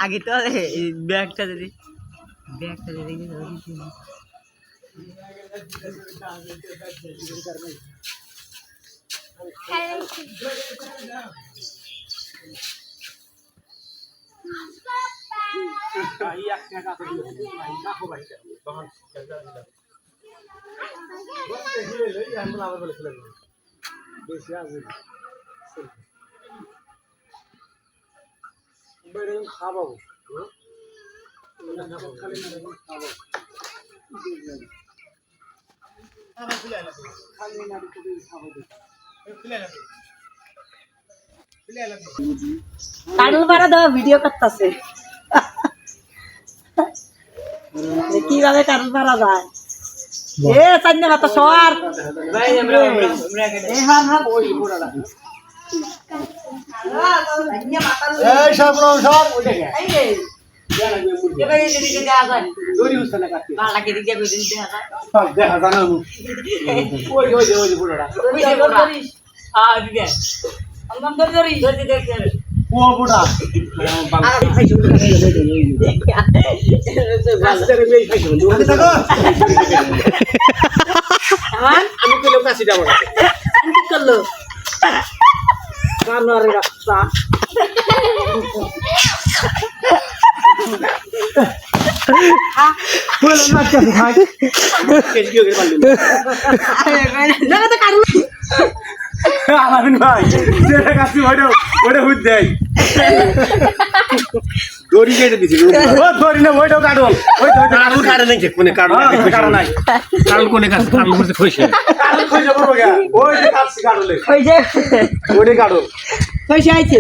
আগে তো ব্যাগটা দিদি খাবো কাটল পাড়া দেওয়া ভিডিও করতেছে কিভাবে কাটল পাড়া যায় এ চাইনা কথা সর আমি তো লোক আছি যাবো করলো জানোয়ারের রাস্তা দড়ি কেটে দিছি দড়ি না ওইটাও কাটল কাটল কাটে নাই কোনে কাটল কাটে নাই কাটল কোনে কাটল কাটল করতে কইছে কাটল কইছে বড় গা ওই যে কাটছি কাটলে কইছে ওইটা কাটল কইছে আইছে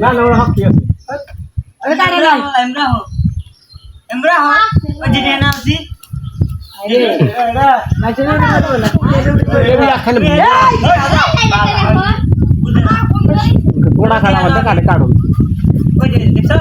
না না ওর হাত কি আছে আরে কাটে নাই এমরা হ ওই যে নামছি আরে এরা মাইছে না না এই খালি थोड़ा खाना मत काटे काटो ওই যে দেখছো